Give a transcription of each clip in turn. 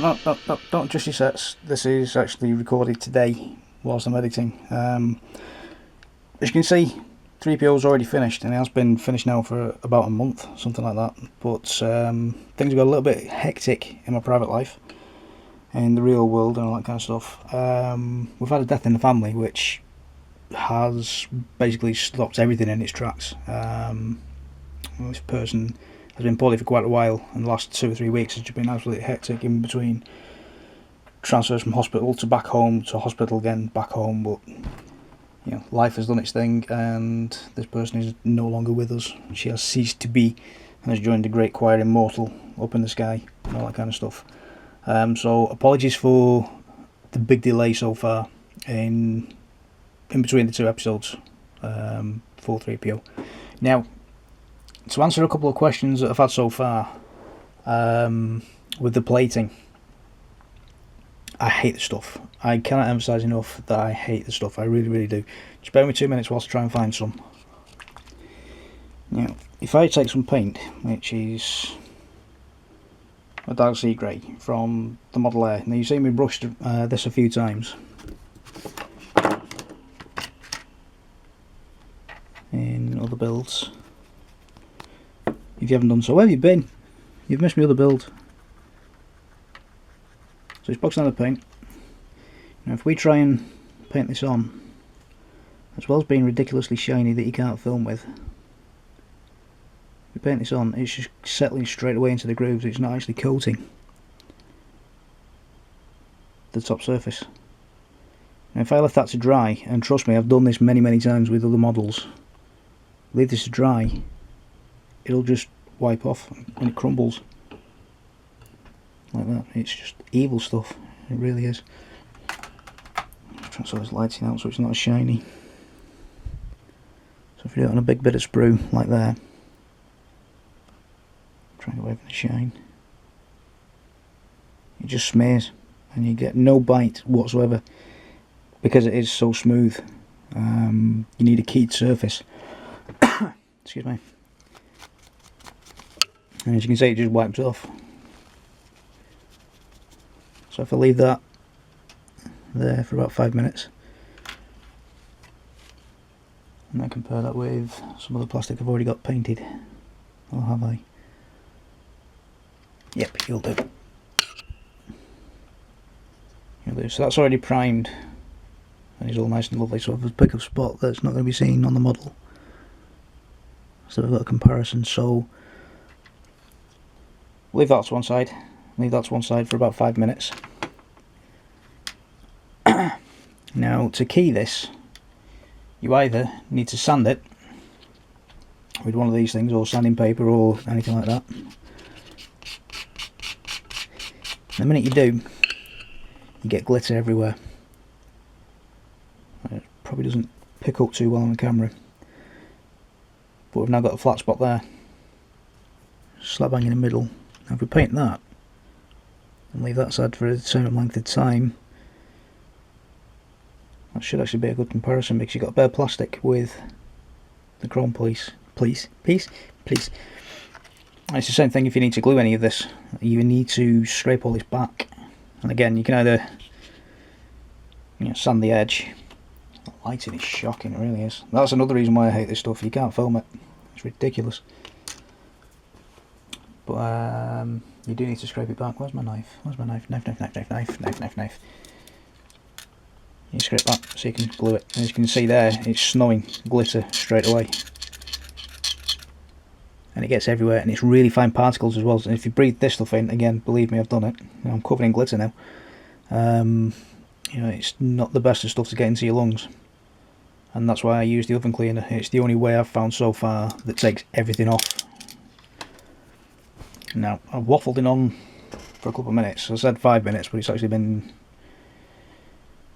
No, don't adjust your sets. This is actually recorded today whilst I'm editing. As you can see, 3PO is already finished, and it has been finished now for about a month, something like that. But things have got a little bit hectic in my private life, in the real world and all that kind of stuff. We've had a death in the family, which has basically stopped everything in its tracks. This person has been poorly for quite a while, and the last 2 or 3 weeks has just been absolutely hectic in between transfers from hospital to back home to hospital again, back home. But you know, life has done its thing, and this person is no longer with us. She has ceased to be, and has joined the great choir immortal up in the sky and all that kind of stuff. So apologies for the big delay so far in between the 2 episodes for 3PO. Now, to answer a couple of questions that I've had so far with the plating, I hate the stuff. I cannot emphasise enough that I hate the stuff. I really, really do. Just bear with me 2 minutes whilst I try and find some. Now, if I take some paint, which is a dark sea grey from the ModelAir. Now, you've seen me brush this a few times in other builds. If you haven't done so, where have you been? You've missed my other build. So it's boxing on the paint. Now if we try and paint this on, as well as being ridiculously shiny that you can't film with, if we paint this on, it's just settling straight away into the grooves. It's not actually coating the top surface. Now if I left that to dry, and trust me, I've done this many times with other models, leave this to dry, it'll just wipe off and it crumbles like that. It's just evil stuff, it really is. Transfer this lighting out so it's not as shiny. So if you do it on a big bit of sprue like there, try and get away from the shine, it just smears and you get no bite whatsoever because it is so smooth. You need a keyed surface. Excuse me. And as you can see, it just wipes off. So if I leave that there for about 5 minutes, and I compare that with some of the plastic I've already got painted, or have I? Yep, you'll do. You'll do. So that's already primed, and it's all nice and lovely. So if I pick a spot that's not going to be seen on the model, so we've got a comparison. So leave that to one side. Leave that to one side for about 5 minutes. Now, to key this, you either need to sand it with one of these things, or sanding paper, or anything like that. The minute you do, you get glitter everywhere. It probably doesn't pick up too well on the camera, but we've now got a flat spot there, slap bang in the middle. Now if we paint that and leave that side for a certain length of time, that should actually be a good comparison, because you've got bare plastic with the chrome piece. And it's the same thing if you need to glue any of this. You need to scrape all this back, and again you can either sand the edge. The lighting is shocking, it really is. That's another reason why I hate this stuff. You can't film it, it's ridiculous. But you do need to scrape it back. Where's my knife? Where's my knife? Knife. You scrape back so you can glue it. As you can see there, it's snowing glitter straight away. And it gets everywhere, and it's really fine particles as well. So if you breathe this stuff in, again, believe me, I've done it. I'm covered in glitter now. It's not the best of stuff to get into your lungs. And that's why I use the oven cleaner. It's the only way I've found so far that takes everything off. Now, I've waffled in on for a couple of minutes. I said 5 minutes, but it's actually been...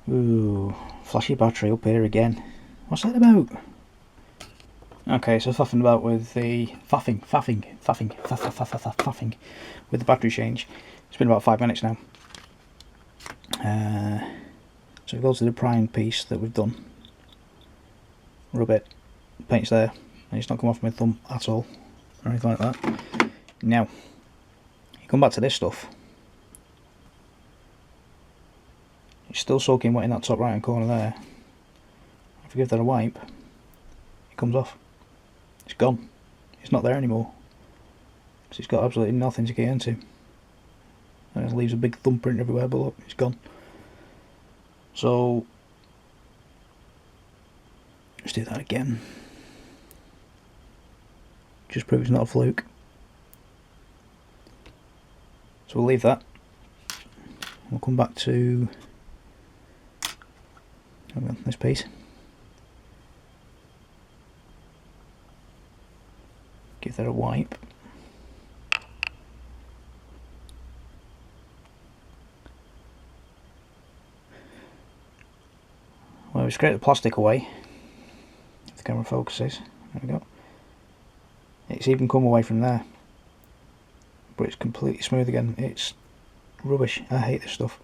Ooh, flashy battery up here again. What's that about? Okay, so faffing about with the... Faffing with the battery change. It's been about 5 minutes now. So we go to the primed piece that we've done. Rub it. Paint's there. And it's not come off my thumb at all, or anything like that. Now, you come back to this stuff. it's still soaking wet in that top right hand corner there. If I give that a wipe, it comes off. It's gone. It's not there anymore. Because it's got absolutely nothing to get into. And it leaves a big thumbprint everywhere, but look, it's gone. So, let's do that again. Just prove it's not a fluke. So we'll leave that. We'll come back to this piece. Give that a wipe. Well, we scrape the plastic away. If the camera focuses, there we go. It's even come away from there, but it's completely smooth again. It's rubbish. I hate this stuff.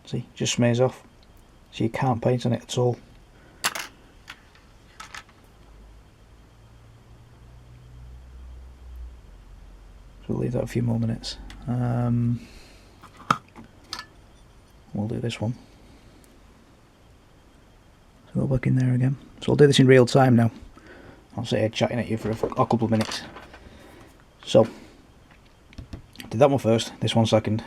See, just smears off, so you can't paint on it at all. So we'll leave that a few more minutes. We'll do this one. So go back in there again. So I'll do this in real time now. I'll sit here chatting at you for a couple of minutes. So, did that one first, this one second.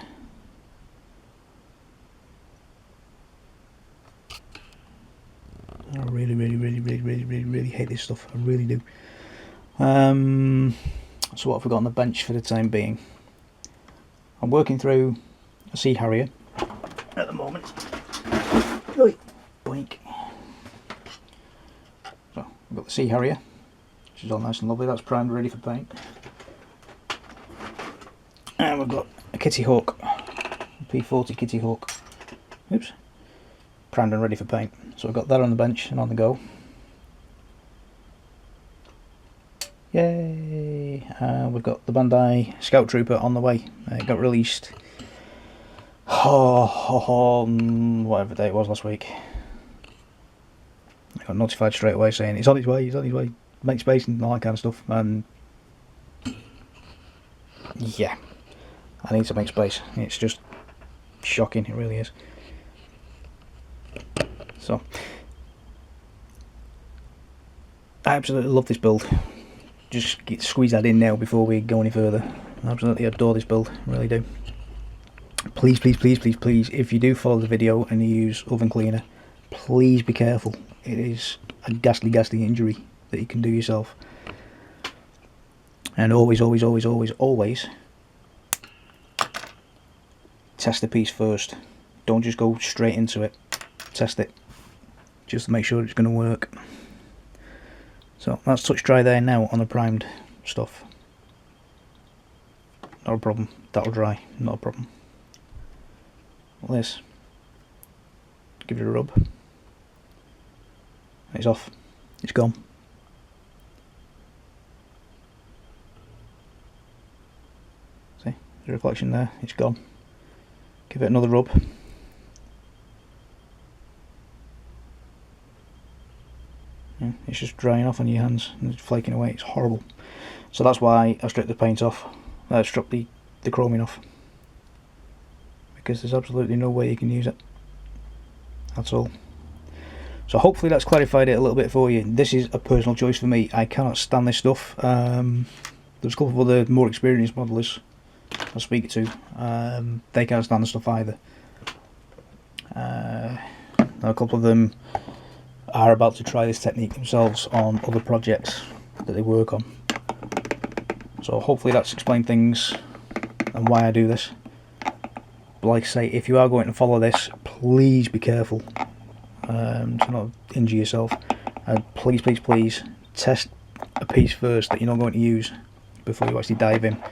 I really hate this stuff. I really do. So what have we got on the bench for the time being? I'm working through a Sea Harrier at the moment. Oi, boink. So, we've got the Sea Harrier, which is all nice and lovely. That's primed, ready for paint. And we've got a Kitty Hawk, a P40 Kitty Hawk. Oops. Primed and ready for paint. So we've got that on the bench and on the go. Yay! We've got the Bandai Scout Trooper on the way. It got released whatever day it was last week. I got notified straight away saying it's on its way, make space and all that kind of stuff. And yeah, I need to make space. It's just shocking, it really is. So, I absolutely love this build. Just squeeze that in now before we go any further. I absolutely adore this build, really do. Please, if you do follow the video and you use oven cleaner, please be careful. It is a ghastly injury that you can do yourself. And always test the piece first. Don't just go straight into it. Test it, just to make sure it's going to work. So that's touch dry there now on the primed stuff. Not a problem. That'll dry. Not a problem. Well, this. Give it a rub. It's off. It's gone. See? There's a reflection there. It's gone. Give it another rub. Yeah, it's just drying off on your hands and it's flaking away. It's horrible. So that's why I stripped the paint off. I stripped the chroming off. Because there's absolutely no way you can use it. That's all. So hopefully that's clarified it a little bit for you. This is a personal choice for me. I cannot stand this stuff. There's a couple of other more experienced modelers I speak to. They can't stand the stuff either. A couple of them are about to try this technique themselves on other projects that they work on. So hopefully that's explained things and why I do this. But like I say, if you are going to follow this, please be careful to not injure yourself. And please test a piece first that you're not going to use before you actually dive in.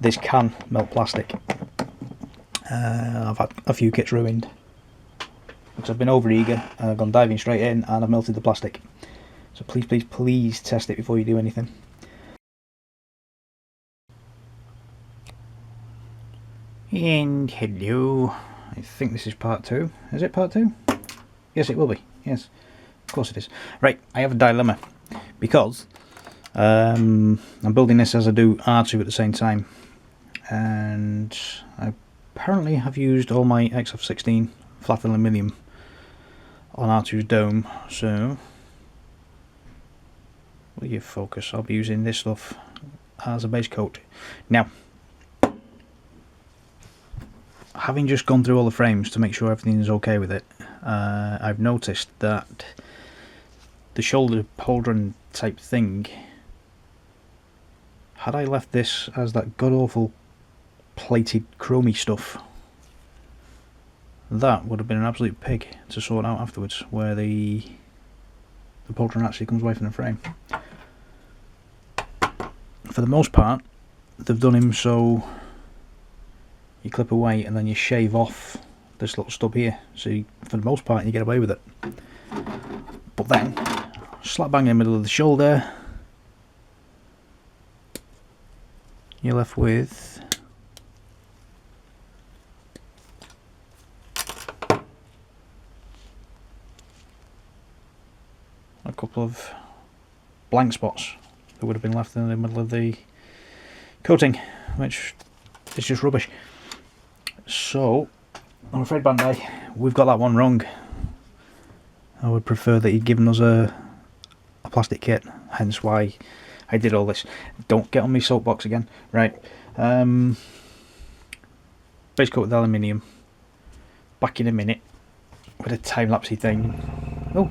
This can melt plastic. I've had a few kits ruined because I've been over eager and I've gone diving straight in and I've melted the plastic. So please test it before you do anything. And hello, I think this is part 2. Is it part 2? Yes, it will be. Yes, of course it is. Right, I have a dilemma because I'm building this as I do R2 at the same time, and I apparently have used all my XF16 flat aluminium on R2's dome, so will you focus? I'll be using this stuff as a base coat. Now, having just gone through all the frames to make sure everything's okay with it, I've noticed that the shoulder pauldron type thing, had I left this as that god awful plated chromey stuff, that would have been an absolute pig to sort out afterwards, where the pauldron actually comes away from the frame. For the most part, they've done him so you clip away and then you shave off this little stub here, so you, for the most part you get away with it. But then, slap bang in the middle of the shoulder, you're left with a couple of blank spots that would have been left in the middle of the coating, which is just rubbish. So, I'm afraid Bandai, we've got that one wrong. I would prefer that you'd given us a plastic kit, hence why I did all this. Don't get on me soapbox again. Right, base coat with aluminium. Back in a minute with a time-lapsey thing. Oh.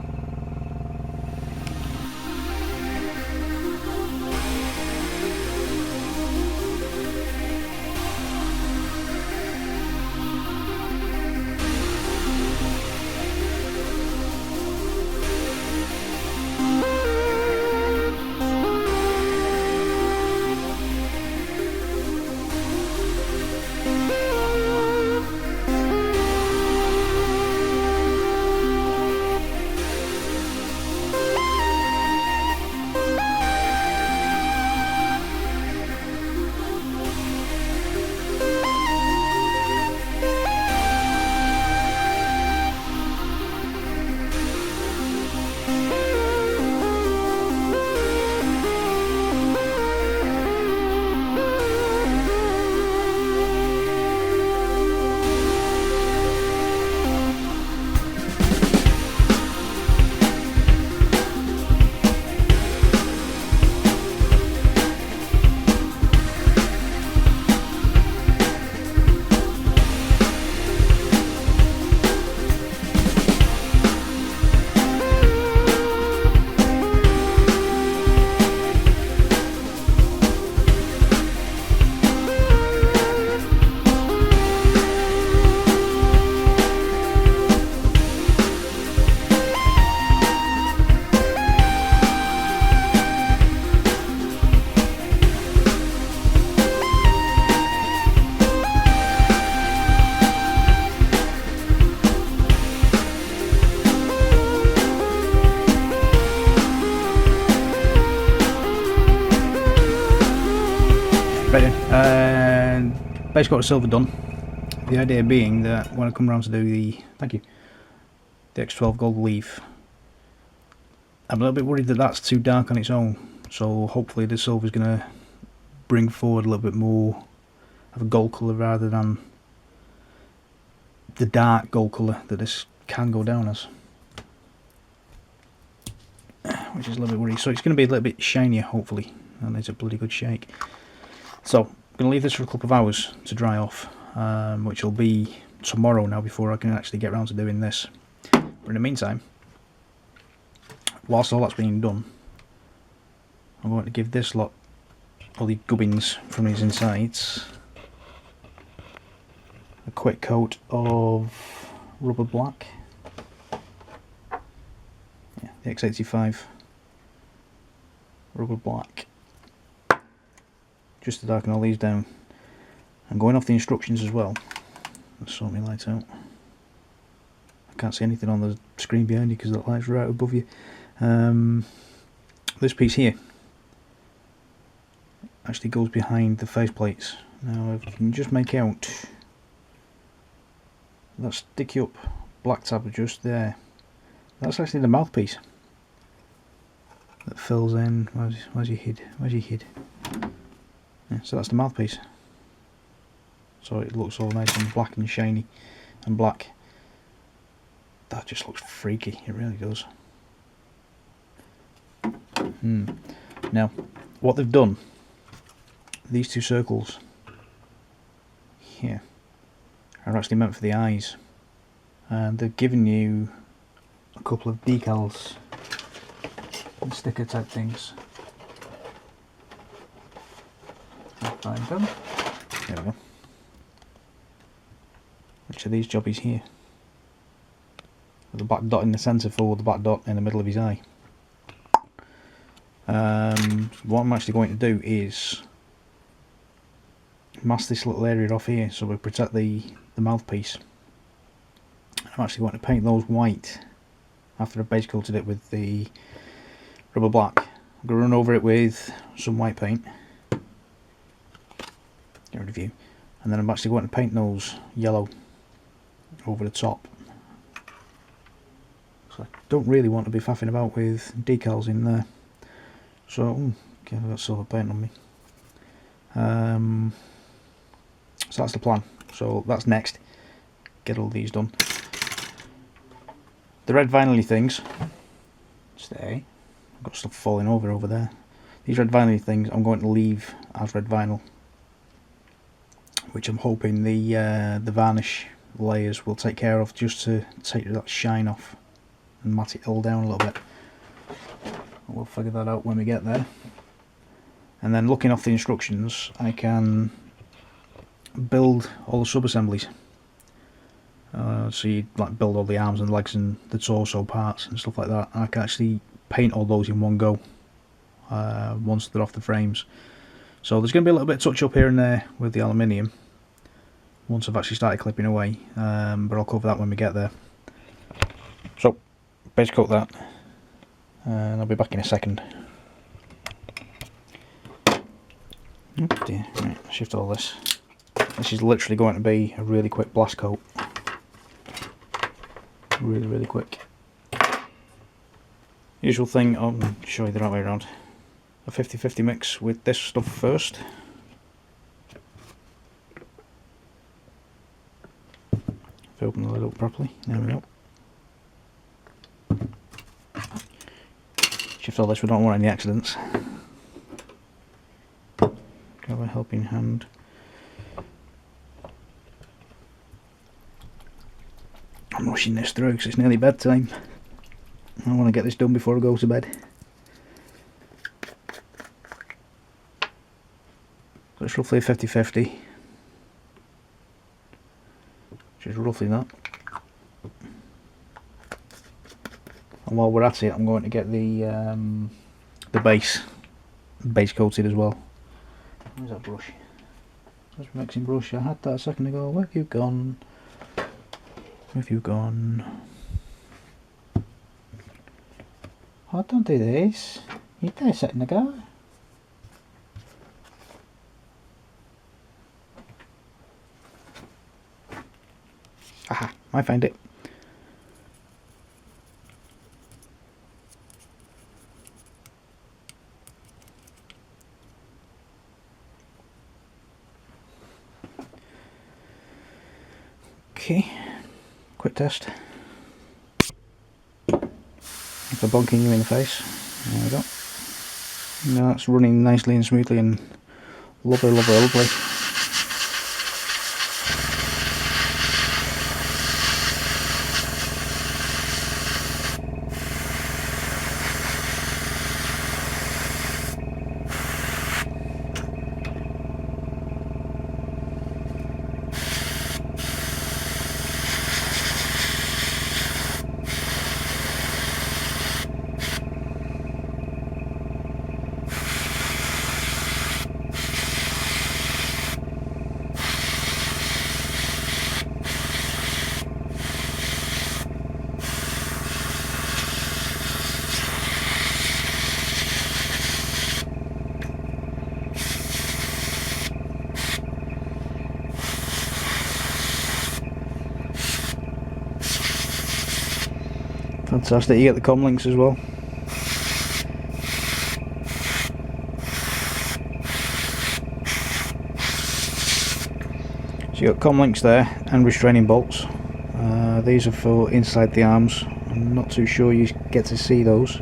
And base coat of silver done. The idea being that when I come around to do the the X12 gold leaf, I'm a little bit worried that that's too dark on its own. So hopefully the silver is going to bring forward a little bit more of a gold colour rather than the dark gold colour that this can go down as, which is a little bit worrying. So it's going to be a little bit shinier hopefully, and it's a bloody good shake. So I'm going to leave this for a couple of hours to dry off, which will be tomorrow now before I can actually get around to doing this. But in the meantime, whilst all that's being done, I'm going to give this lot all the gubbins from these insides a quick coat of rubber black. Yeah, the X85 rubber black. Just to darken all these down. I'm going off the instructions as well. Let's sort my light out. I can't see anything on the screen behind you because that light's right above you. This piece here actually goes behind the faceplates. Now if you can just make out that sticky up black tab just there, that's actually the mouthpiece that fills in. Where's your head? Where's your head? Yeah, so that's the mouthpiece. So it looks all nice and black and shiny and black. that just looks freaky, it really does. Now, what they've done, these two circles here are actually meant for the eyes, and they've given you a couple of decals and sticker type things. Find them. There we go. Which are these jobbies here? With the black dot in the centre for the black dot in the middle of his eye. What I'm actually going to do is mask this little area off here so we protect the mouthpiece. I'm actually going to paint those white after I've base coated it with the rubber black. I'm going to run over it with some white paint. Get rid of you. And then I'm actually going to paint those yellow over the top. So I don't really want to be faffing about with decals in there. So, okay, I've got silver paint on me. So that's the plan. So that's next. Get all these done. The red vinyl things stay. I've got stuff falling over there. These red vinyl things I'm going to leave as red vinyl, which I'm hoping the varnish layers will take care of, just to take that shine off and matte it all down a little bit. We'll figure that out when we get there. And then looking off the instructions, I can build all the sub-assemblies. So you like build all the arms and legs and the torso parts and stuff like that. And I can actually paint all those in one go once they're off the frames. So there's going to be a little bit of touch up here and there with the aluminium once I've actually started clipping away, but I'll cover that when we get there. So base coat that, and I'll be back in a second. Oh dear. Right, shift all this. This is literally going to be a really quick blast coat. Really quick. Usual thing, I'll show you the right way around. A 50-50 mix with this stuff first. If I open the lid up properly, there we go. Shift all this, we don't want any accidents. Grab a helping hand. I'm rushing this through because it's nearly bedtime. I want to get this done before I go to bed. So it's roughly a 50-50, which is roughly that. And while we're at it, I'm going to get the base coated as well. Where's that brush? That's a mixing brush. I had that a second ago. Where have you gone? Where have you gone? Oh, don't do this. You're there setting the guy. Aha, I found it. Okay, quick test. If I'm bonking you in the face, there we go. Now that's running nicely and smoothly and lovely. Fantastic, you get the comm links as well. So you got comm links there and restraining bolts. These are for inside the arms. I'm not too sure you get to see those.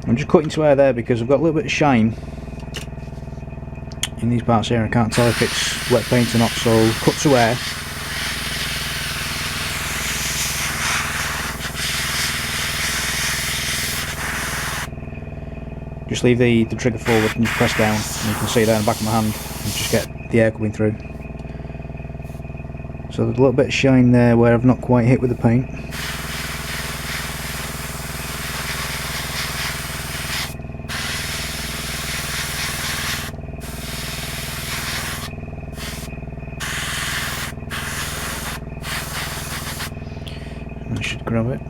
I'm just cutting to air there because I've got a little bit of shine in these parts here. I can't tell if it's wet paint or not, so cut to air. Just leave the trigger forward and just press down, and you can see there in the back of my hand and just get the air coming through. So there's a little bit of shine there where I've not quite hit with the paint. And I should grab it.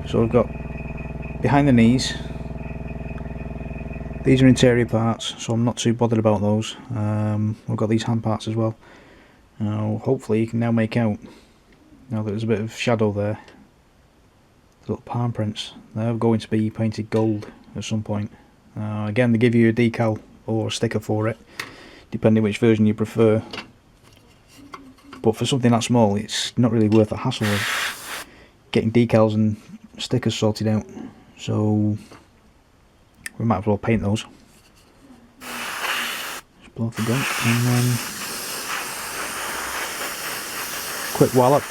So we've got behind the knees. These are interior parts, so I'm not too bothered about those. We've got these hand parts as well. Now, hopefully you can now make out, now that there's a bit of shadow there, the little palm prints. They're going to be painted gold at some point. Again, they give you a decal or a sticker for it, depending which version you prefer. But for something that small, it's not really worth the hassle of getting decals and stickers sorted out. So we might as well paint those. Just blow off the gun and then quick wallop.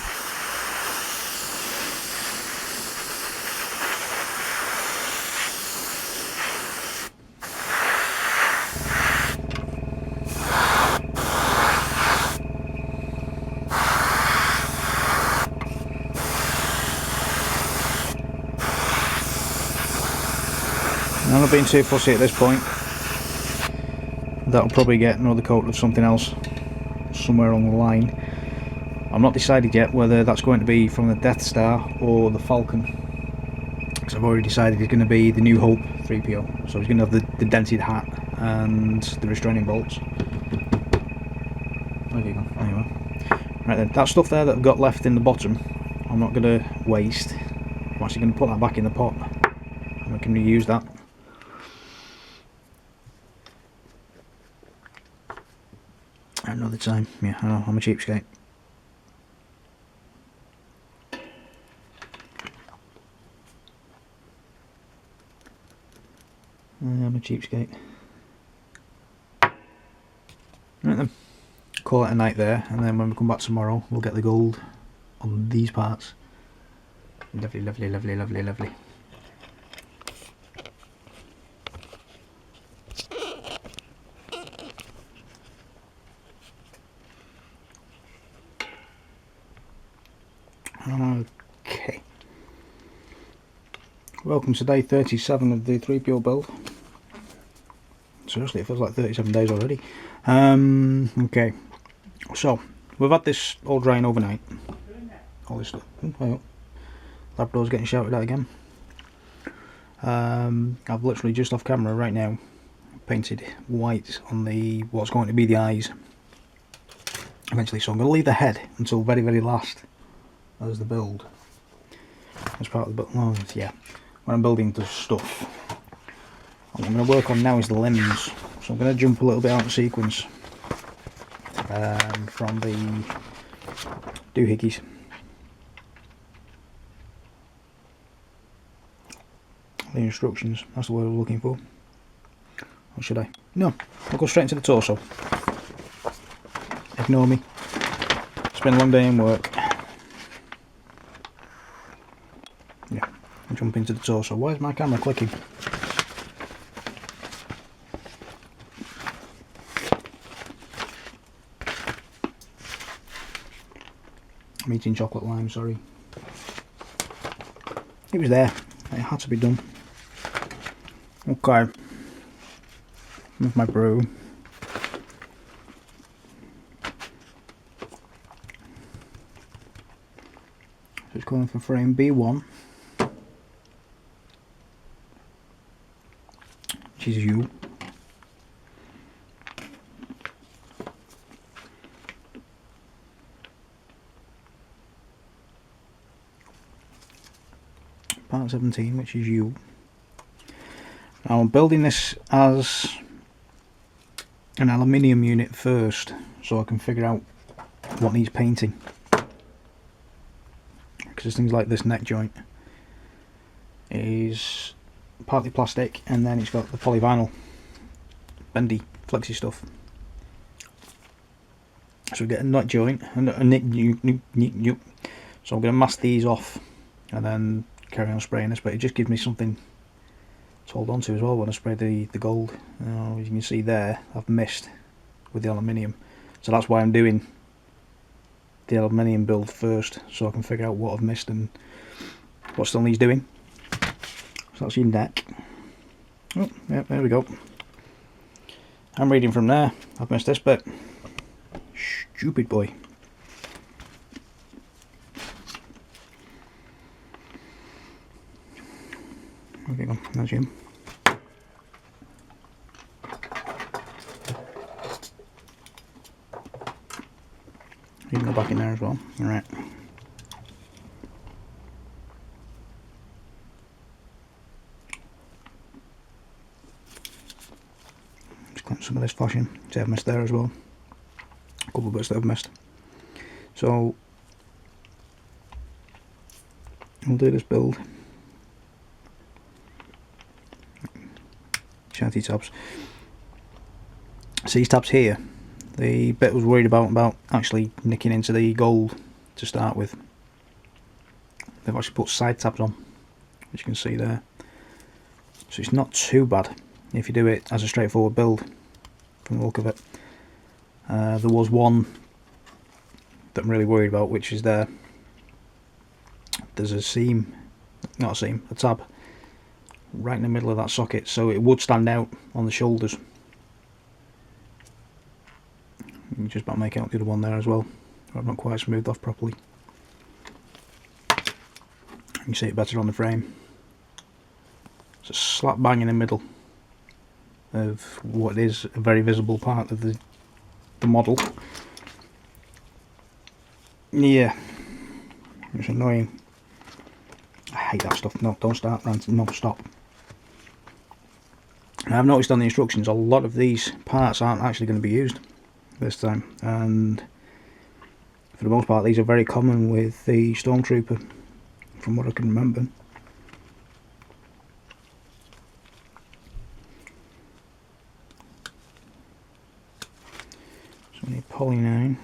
I'm not being too fussy at this point. That'll probably get another coat of something else somewhere along the line. I'm not decided yet whether that's going to be from the Death Star or the Falcon, because I've already decided it's going to be the New Hope 3PO. So he's going to have the dented hat and the restraining bolts. Where you go? There you are. Right then, that stuff there that I've got left in the bottom, I'm not going to waste. I'm actually going to put that back in the pot and we can reuse that. Another time. Yeah, I know, I'm a cheapskate. I'm a cheapskate. Right then, call it a night there, and then when we come back tomorrow, we'll get the gold on these parts. Lovely, lovely, lovely, lovely, lovely. Okay. Welcome to day 37 of the 3PO build. Seriously, it feels like 37 days already. Okay. So, we've had this all drying overnight. All this stuff. Oh, Labrador's getting shouted at again. I've literally just off camera right now painted white on the what's going to be the eyes eventually, so I'm going to leave the head until very, very last as the build. As part of the build. Oh, yeah. When I'm building the stuff, what I'm going to work on now is the limbs. So I'm going to jump a little bit out of sequence from the doohickeys. The instructions, that's the word I'm looking for. Or should I? No, I'll go straight into the torso. Ignore me. It's been a long day in work. Yeah, I'll jump into the torso. Why is my camera clicking? I'm eating chocolate lime, sorry. It was there. It had to be done. Okay. With my brew. So it's calling for frame B1. Which is you. Part 17, which is you. Now I'm building this as an aluminium unit first so I can figure out what needs painting, because there's things like this neck joint is partly plastic and then it's got the polyvinyl bendy flexy stuff. So we get a nut joint and so I'm going to mask these off and then carry on spraying this, but it just gives me something to hold on to as well when I spray the gold. As you can see there, I've missed with the aluminium, so that's why I'm doing the aluminium build first, so I can figure out what I've missed and what still needs doing. So that's your neck. Oh, yeah, there we go. I'm reading from there. I've missed this bit. Stupid boy. Okay, go. That's him. You can go back in there as well. Alright. Just clean some of this flashing. See, I've missed there as well. A couple of bits that I've missed. So we'll do this build. Shanty tabs. So these tabs here, the bit I was worried about actually nicking into the gold to start with. They've actually put side tabs on, as you can see there. So it's not too bad if you do it as a straightforward build from the look of it. There was one that I'm really worried about, which is there. There's a seam, not a seam, a tab right in the middle of that socket, so it would stand out on the shoulders. You can just about make out the other one there as well. I've not quite smoothed off properly. You can see it better on the frame. It's a slap bang in the middle of what is a very visible part of the model. Yeah, it's annoying. I hate that stuff. No, don't start ranting. No, stop. Now, I've noticed on the instructions a lot of these parts aren't actually going to be used this time, and for the most part these are very common with the Stormtrooper from what I can remember. So we need poly 9.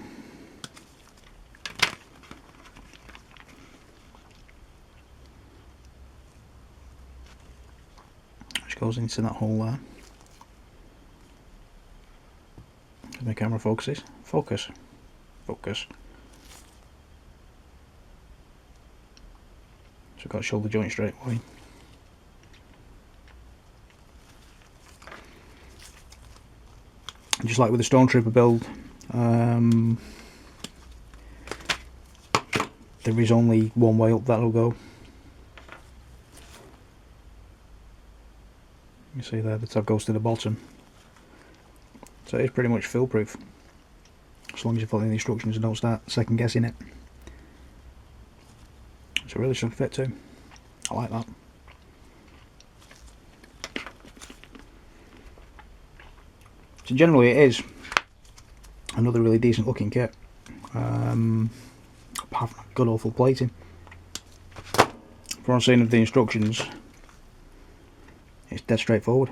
Which goes into that hole there. If my camera focuses. Focus. Focus. So I've got shoulder joint straight away. Just like with the Stormtrooper build, there is only one way up that'll go. You see there, the tab goes to the bottom. So it is pretty much foolproof, as long as you follow the instructions and don't start second guessing it. It's a really snug fit too. I like that. So generally it is another really decent looking kit, apart from god awful plating. From what I'm seeing of the instructions, it's dead straightforward,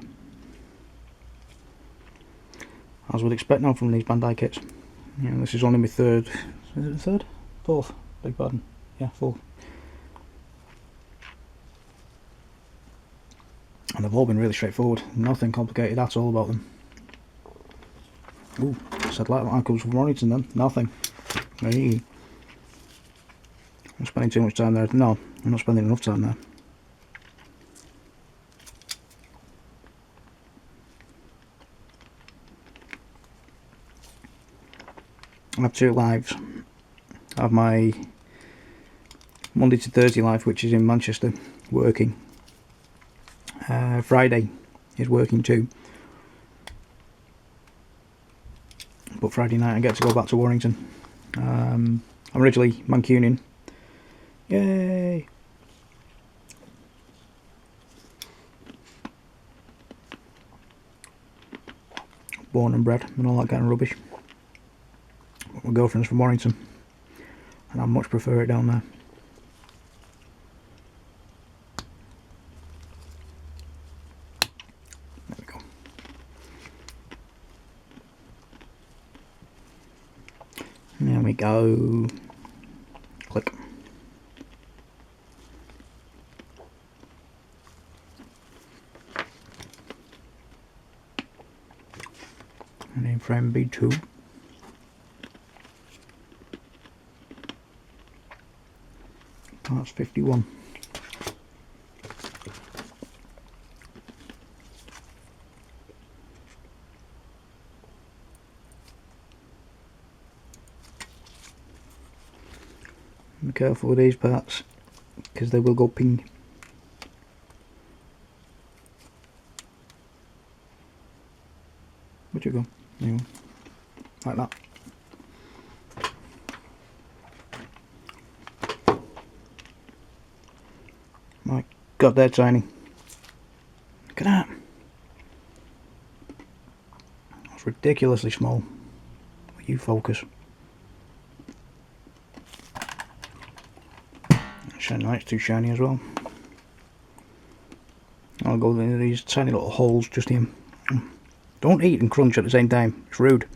as would expect now from these Bandai kits. You know, this is only my third, is it the third? Fourth, beg pardon, yeah, fourth. And they've all been really straightforward, nothing complicated at all about them. Ooh, said like that comes from Mornington then, nothing. Hey. I'm spending too much time there. No, I'm not spending enough time there. I have 2 lives. I have my Monday to Thursday live, which is in Manchester, working. Friday is working too. But Friday night I get to go back to Warrington. I'm originally Mancunian. Yay! born and bred and all that kind of rubbish. But my girlfriend's from Warrington, and I much prefer it down there. There we go. There we go. Click. Name frame B2. That's 51. Be careful with these parts because they will go ping. Where'd you go? There you go. Like that. My God, they're tiny. Look at that. That's ridiculously small. Will you focus? No, it's too shiny as well. I'll go into these tiny little holes just here. Don't eat and crunch at the same time. It's rude.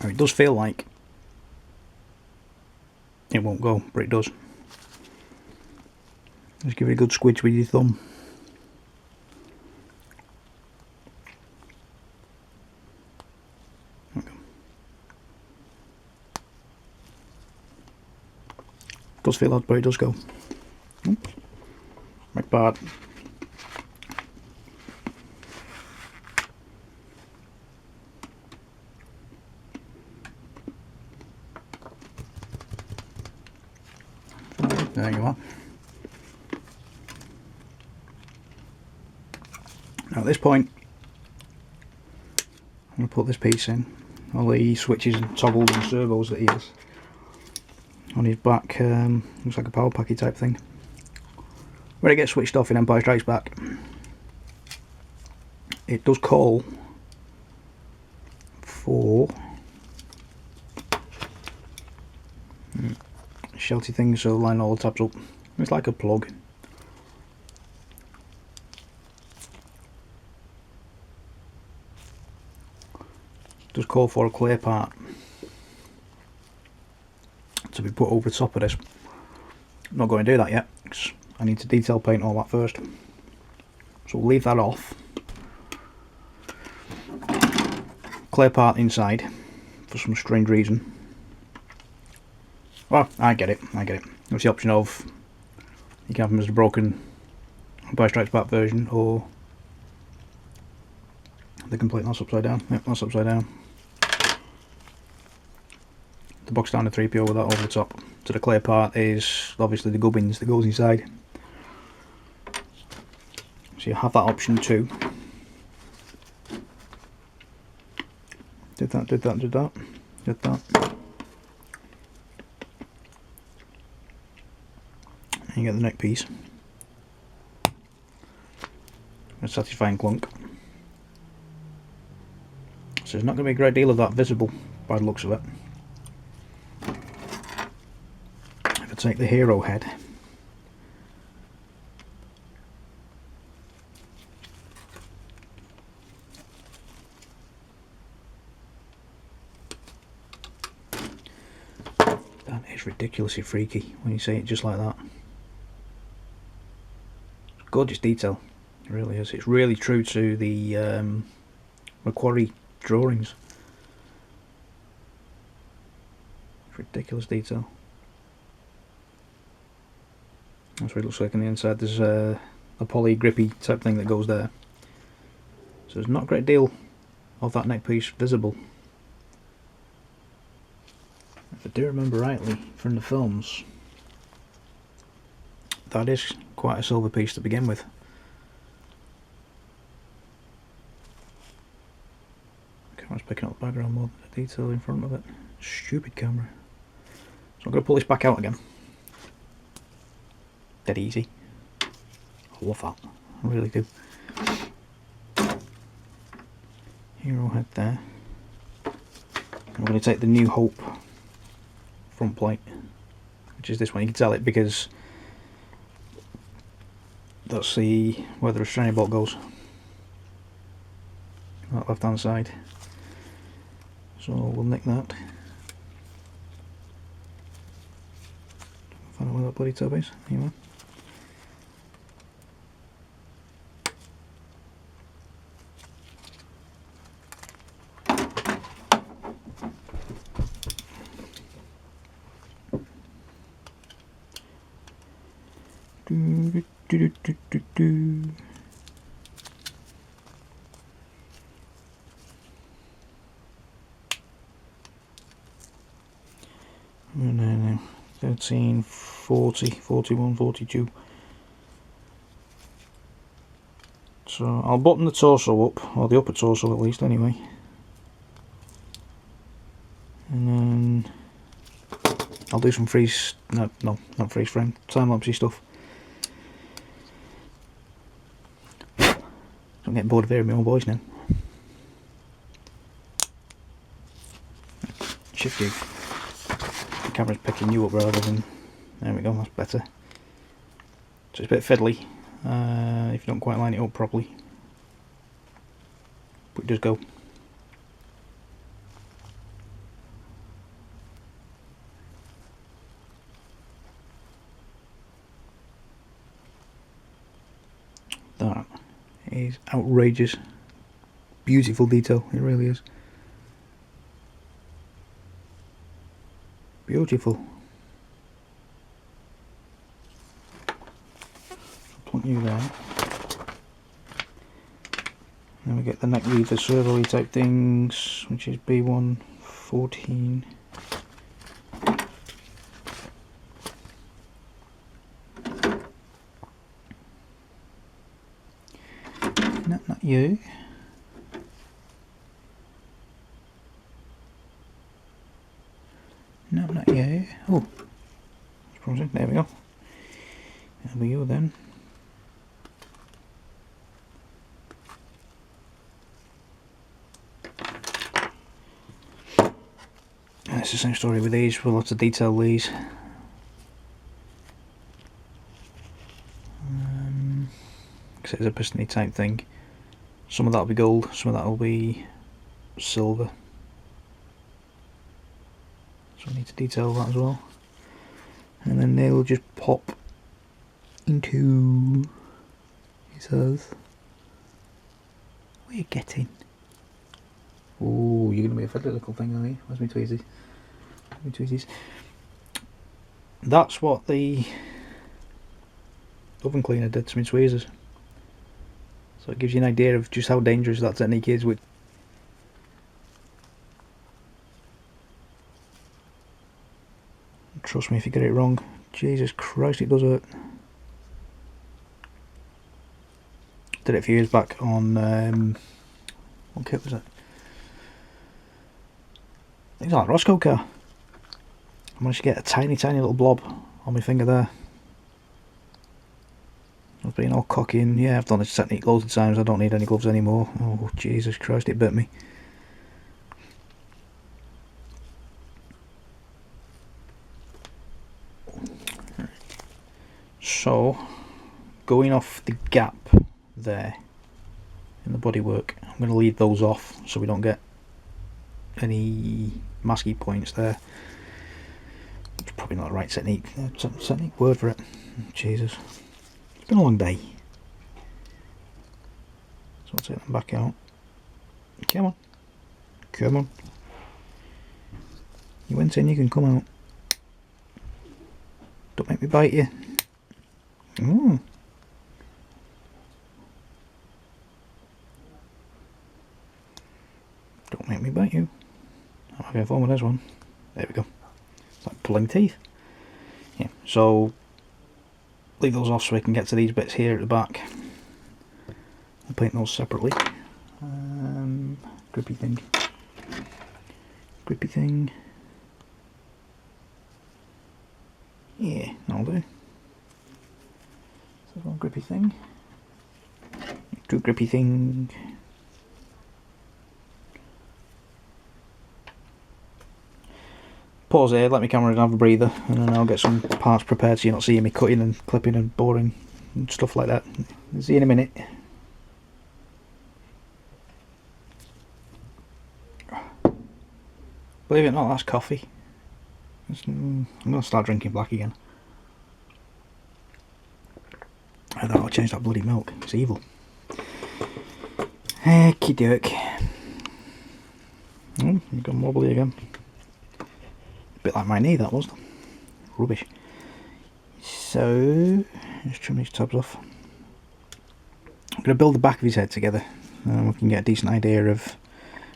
It does feel like it won't go, but it does. Just give it a good squidge with your thumb. Does feel odd, but it does go. Right part. There you are. Now at this point, I'm going to put this piece in. All the switches and toggles and servos that he has on his back. Looks like a power packy type thing. When it gets switched off in Empire Strikes Back, it does call for shelty things, so line all the tabs up. It's like a plug. It does call for a clear part to be put over the top of this. I'm not going to do that yet because I need to detail paint all that first, so we'll leave that off. Clear part inside for some strange reason. Well, I get it. There's the option of you can have them as a broken Empire Strikes Back version, or the complete. That's upside down. Yep, that's upside down. The box down to 3PO with that over the top. So the clear part is obviously the gubbins that goes inside. So you have that option too. Did that. And you get the neck piece. A satisfying clunk. So there's not going to be a great deal of that visible by the looks of it. If I take the hero head, that is ridiculously freaky when you see it just like that. Gorgeous detail, it really is. It's really true to the Macquarie drawings. Ridiculous detail. That's what it looks like on the inside. There's a poly grippy type thing that goes there. So there's not a great deal of that neck piece visible. If I do remember rightly from the films, that is quite a silver piece to begin with. Camera's picking up the background more than the detail in front of it. Stupid camera. So I'm going to pull this back out again. dead easy. I love that, I really do. Hero head there. I'm going to take the New Hope front plate, which is this one. You can tell it because that's where the restraining bolt goes, that left hand side. So we'll nick that. Find out where that bloody tab is. Anyway. No. 13, 40, 41, 42. So I'll button the torso up, or the upper torso at least anyway. And then I'll do some freeze, no, not freeze frame, time-lapsey stuff. I'm getting bored of hearing my own voice now. Shift you. The camera's picking you up rather than... There we go, that's better. So it's a bit fiddly if you don't quite line it up properly. But it does go. That is outrageous. Beautiful detail, it really is. Beautiful. Plunk you there. Then we get the neck lever servo type things, which is B114. No, not you. No, not you. Oh, there we go. That'll be you then. And it's the same story with these. We'll have to detail these. Because it's a pistony type thing. Some of that will be gold, some of that will be silver. So I need to detail that as well. And then they'll just pop into, he says, what are you getting? Oh, you're going to be a fiddly little thing, are you? Where's my tweezies? My tweezies. That's what the oven cleaner did to my tweezers. So it gives you an idea of just how dangerous that technique is. With trust me if you get it wrong. Jesus Christ, it does hurt. Did it a few years back on what kit was it? I think it was like a Roscoe car. I managed to get a tiny little blob on my finger there. I was being all cocky and yeah, I've done this technique loads of times, I don't need any gloves anymore. Oh Jesus Christ, it bit me. So, going off the gap there in the bodywork, I'm going to leave those off so we don't get any masky points there. It's probably not the right technique word for it. Jesus. It's been a long day. So I'll take them back out. Come on. Come on. You went in, you can come out. Don't make me bite you. Ooh. Don't make me bite you. I'm having fun with this one. There we go. It's like pulling teeth. Yeah, so leave those off so we can get to these bits here at the back. I'll paint those separately. Grippy thing. Grippy thing. Yeah, that'll do. There's one grippy thing. Two grippy thing. Pause here, let my camera have a breather, and then I'll get some parts prepared so you're not seeing me cutting and clipping and boring and stuff like that. See you in a minute. Believe it or not, that's coffee. I'm going to start drinking black again. I thought I'll change that bloody milk. It's evil. Okie doke. Oh, you've gone wobbly again. Bit like my knee, that was. Rubbish. So, just trim these tabs off. I'm going to build the back of his head together, and we can get a decent idea of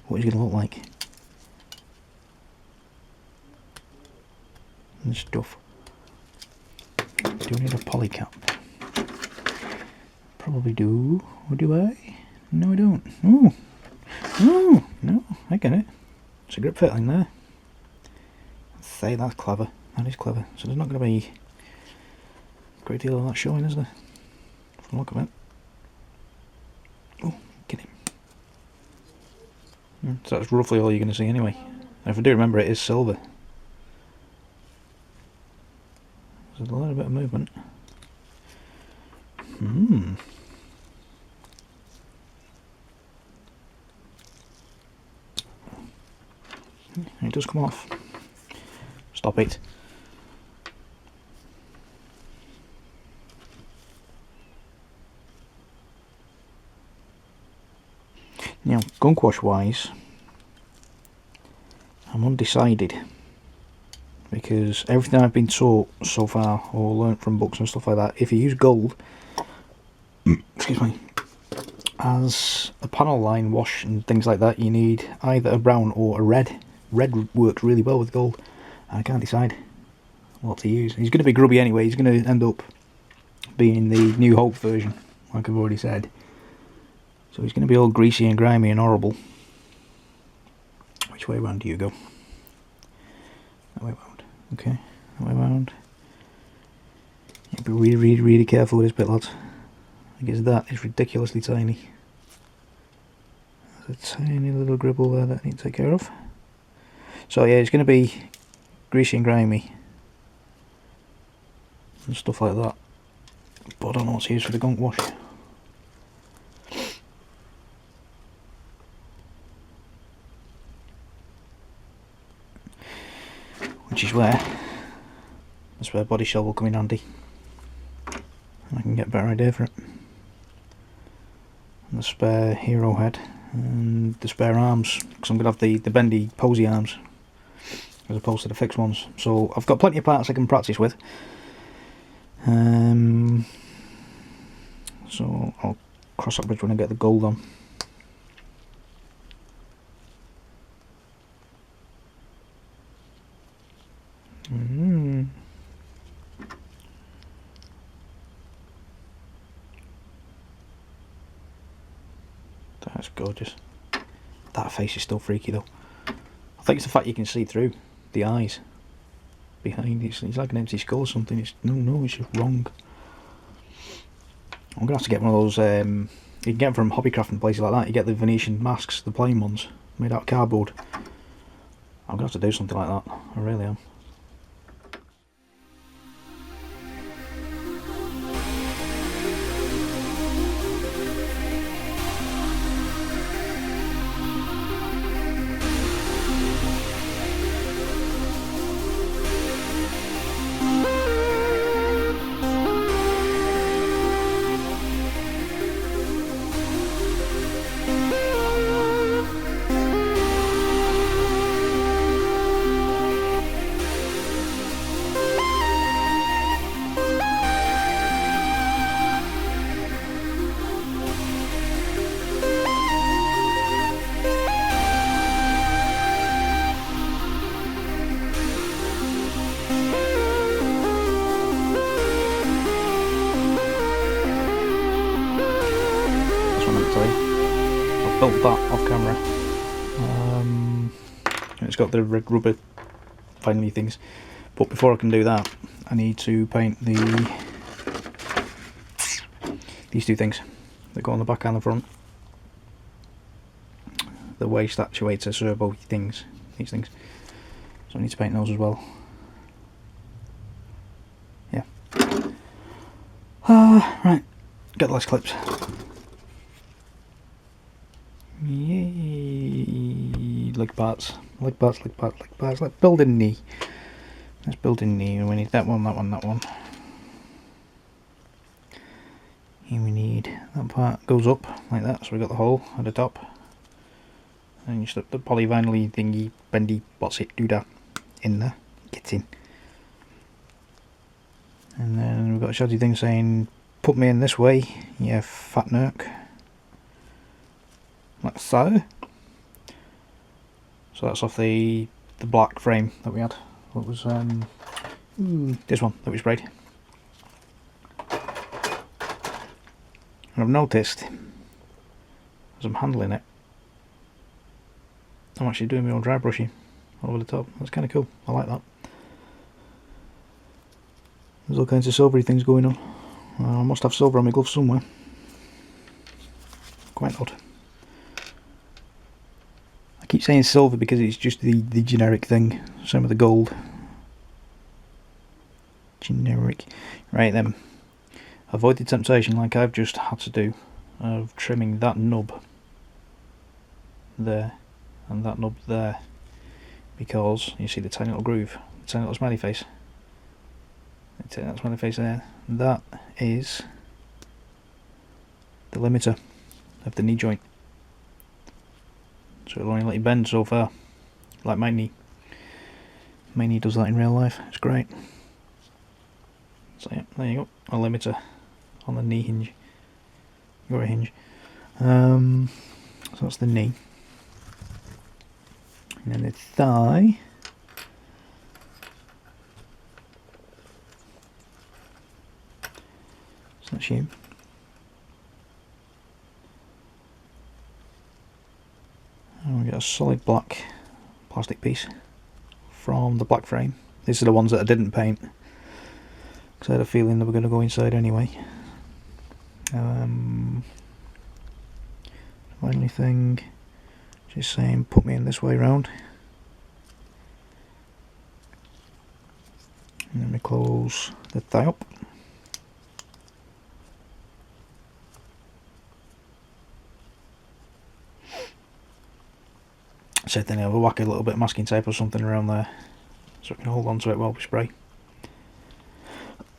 what he's going to look like. And stuff. Do we need a poly cap? Probably do. Or do I? No, I don't. Oh! Oh! No, I get it. It's a grip fit in there. I'd say that's clever. That is clever. So there's not going to be a great deal of that showing, is there? From the look of it. Oh, get him. So that's roughly all you're going to see anyway. And if I do remember, it is silver. There's a little bit of movement. It does come off. Stop it. Now, gunk wash wise, I'm undecided. Because everything I've been taught so far, or learnt from books and stuff like that, if you use gold, excuse me, as a panel line wash and things like that, you need either a brown or a red. Red works really well with gold, and I can't decide what to use. He's going to be grubby anyway. He's going to end up being the New Hope version, like I've already said. So he's going to be all greasy and grimy and horrible. Which way round do you go? That way round. Okay, that way round. Yeah, be really, really careful with this bit, lads. I guess that is ridiculously tiny. There's a tiny little gribble there that I need to take care of. So yeah, it's going to be greasy and grimy and stuff like that. But I don't know what to use for the gunk wash. Which is where the spare body shell will come in handy. I can get a better idea for it. And the spare hero head and the spare arms, because I'm going to have the bendy posy arms as opposed to the fixed ones. So I've got plenty of parts I can practice with. So I'll cross that bridge when I get the gold on. That's gorgeous. That face is still freaky though. I think it's the fact you can see through the eyes behind. It's like an empty skull or something. It's it's just wrong. I'm gonna have to get one of those. You can get them from Hobbycraft and places like that. You get the Venetian masks, the plain ones, made out of cardboard. I'm gonna have to do something like that. I really am. I've built that off camera. It's got the red rubber finally things, but before I can do that I need to paint the these two things that go on the back and the front. The waist actuator servo things, these things. So I need to paint those as well. Yeah. Right, get the last clips. Yay! Leg parts, leg parts, leg parts, leg parts. Let's build a knee. Let's build a knee, and we need that one, that one, that one. Here we need that part goes up like that, so we got the hole at the top. And you slip the polyvinyl thingy, bendy, what's it, do that in there, get in. And then we've got a shotty thing saying, put me in this way, you fat nerk. Like so. So that's off the black frame that we had. What was this one that we sprayed. And I've noticed, as I'm handling it, I'm actually doing my own dry brushing over the top. That's kind of cool. I like that. There's all kinds of silvery things going on. I must have silver on my gloves somewhere. Quite odd. I keep saying silver because it's just the generic thing. Same with the gold. Generic. Right then. Avoid the temptation, like I've just had to do, of trimming that nub there and that nub there, because you see the tiny little groove, the tiny little smiley face. Take that smiley face there. That is the limiter of the knee joint. So it'll only let you bend so far, like my knee. My knee does that in real life. It's great. So yeah, there you go, a limiter on the knee hinge, or a hinge. So that's the knee, and then the thigh. So that's you. And we got a solid black plastic piece from the black frame. These are the ones that I didn't paint, because I had a feeling they were going to go inside anyway. Only thing, just saying, put me in this way round, and then we close the thigh up. So then I'll whack a little bit of masking tape or something around there, so I can hold on to it while we spray.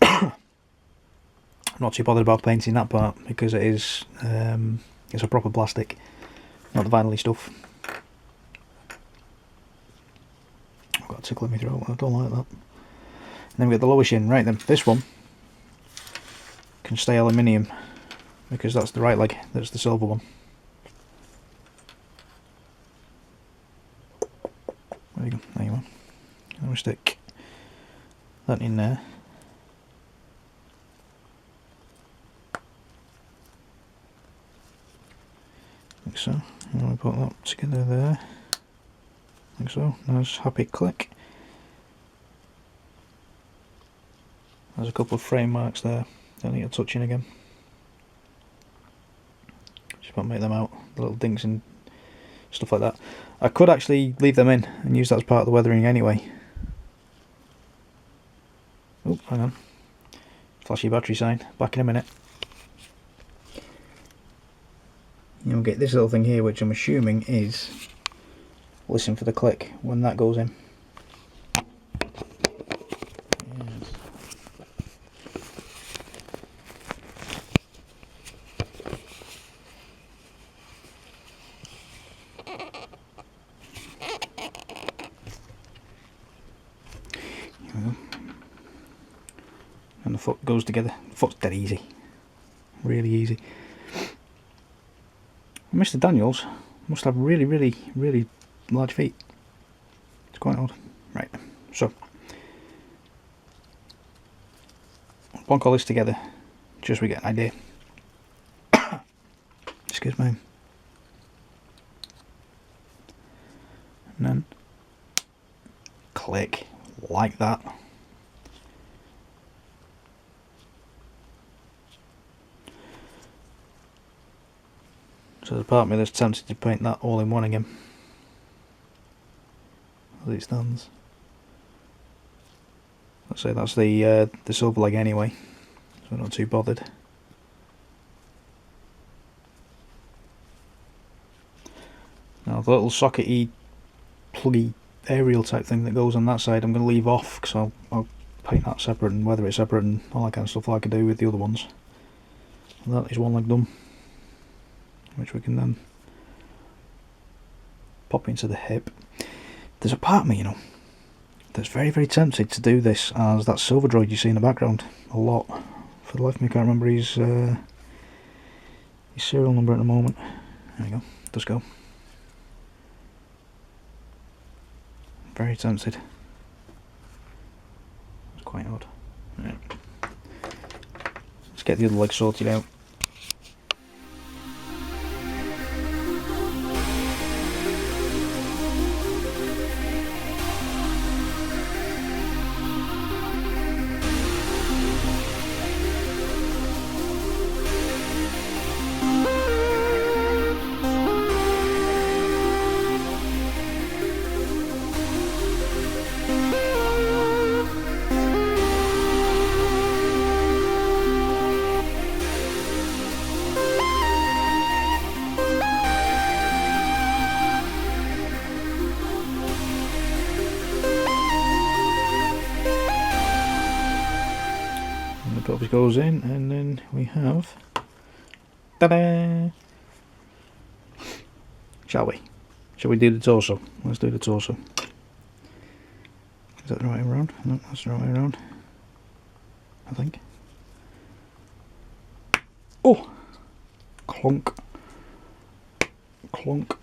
I'm not too bothered about painting that part because it is it's a proper plastic, not the vinyl-y stuff. I've got a tickle in my throat, I don't like that. And then we get the lower shin. Right then, this one can stay aluminium because that's the right leg, that's the silver one. There you go, there you are. I'm going to stick that in there. Like so, and we put that together there, like so. Nice happy click. There's a couple of frame marks there that need touching again. Just want to make them out, the little dinks and stuff like that. I could actually leave them in and use that as part of the weathering anyway. Oh, hang on. Flashy battery sign. Back in a minute. You'll get this little thing here, which I'm assuming is listen for the click when that goes in. Yes. Here we go. And the foot goes together. The foot's dead easy. Really easy. Mr. Daniels must have really, really, really large feet. It's quite odd. Right, so bonk all this together, just so we get an idea. Excuse me. And then click like that. So there's a part of me that's tempted to paint that all in one again, as it stands. Let's say that's the silver leg anyway, so I'm not too bothered. Now the little sockety, pluggy aerial type thing that goes on that side I'm going to leave off, because I'll paint that separate and weather it separate and all that kind of stuff like I do with the other ones. And that is one leg done, which we can then pop into the hip. There's a part of me, you know, that's very, very tempted to do this as that silver droid you see in the background a lot. For the life of me I can't remember his serial number at the moment. There we go, let's go. Very tempted. It's quite odd. Right. Let's get the other leg sorted out. Pelvis goes in, and then we have, ta-da! Shall we do the torso? Let's do the torso. Is that the right way around? No, that's the right way around, I think. Oh! Clunk. Clunk.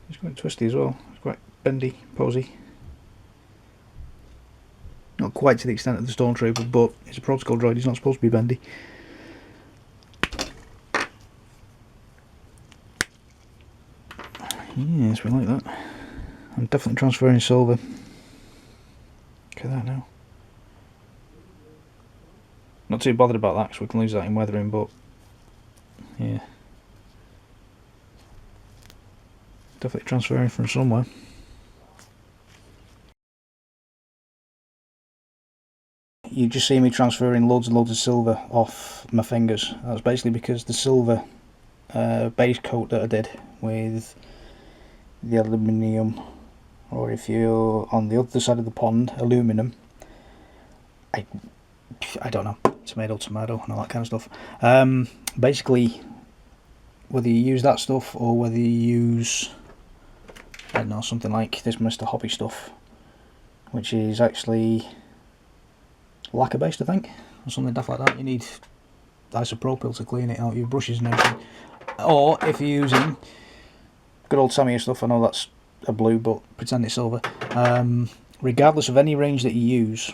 It's quite twisty as well. It's quite bendy, posy. Not quite to the extent of the Stormtrooper, but it's a protocol droid, he's not supposed to be bendy. Yes, we like that. I'm definitely transferring silver. Look at that now. Not too bothered about that because we can lose that in weathering, but yeah. Definitely transferring from somewhere. You just see me transferring loads and loads of silver off my fingers. That's basically because the silver base coat that I did with the aluminium, or if you're on the other side of the pond, aluminum. I don't know, tomato and all that kind of stuff. Basically, whether you use that stuff or whether you use, I don't know, something like this Mr. Hobby stuff, which is actually lacquer based, I think, or something daft like that. You need isopropyl to clean it out, your brushes and everything. Or if you're using good old Tamiya stuff, I know that's a blue, but pretend it's silver. Regardless of any range that you use,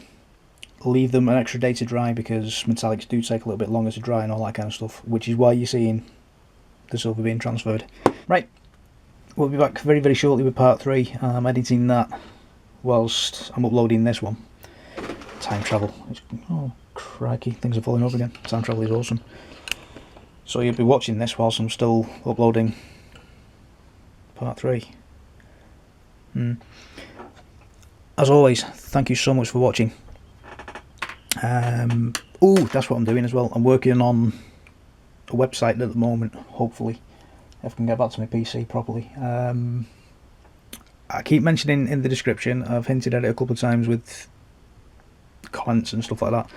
leave them an extra day to dry, because metallics do take a little bit longer to dry and all that kind of stuff, which is why you're seeing the silver being transferred. Right, we'll be back very, very shortly with part 3. I'm editing that whilst I'm uploading this one. Time travel. Oh, crikey, things are falling over again. Time travel is awesome. So you'll be watching this whilst I'm still uploading part 3. As always, thank you so much for watching. Oh, that's what I'm doing as well. I'm working on a website at the moment, hopefully, if I can get back to my PC properly. I keep mentioning in the description, I've hinted at it a couple of times with comments and stuff like that,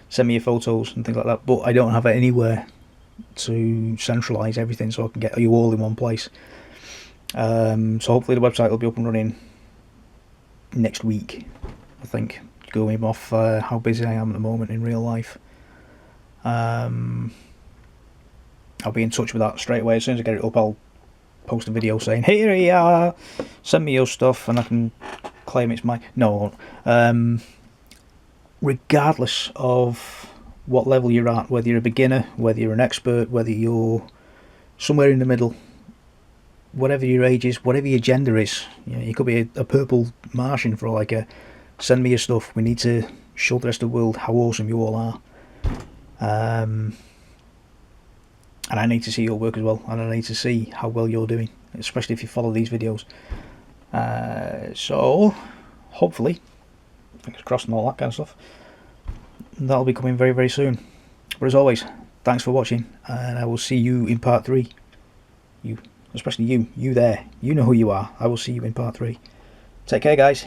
send me your photos and things like that, but I don't have it anywhere to centralise everything so I can get you all in one place. So hopefully the website will be up and running next week, I think, going off how busy I am at the moment in real life. I'll be in touch with that straight away. As soon as I get it up, I'll post a video saying, here you are, send me your stuff, and I can claim it's mine. No, I won't. Regardless of what level you're at, whether you're a beginner, whether you're an expert, whether you're somewhere in the middle, whatever your age is, whatever your gender is, you know, you could be a purple Martian for all I care. Send me your stuff. We need to show the rest of the world how awesome you all are. And I need to see your work as well, and I need to see how well you're doing, especially if you follow these videos. So hopefully, fingers crossed and all that kind of stuff, that'll be coming very, very soon. But as always, thanks for watching, and I will see you in part 3. You, especially you there, you know who you are. I will see you in part 3. Take care, guys.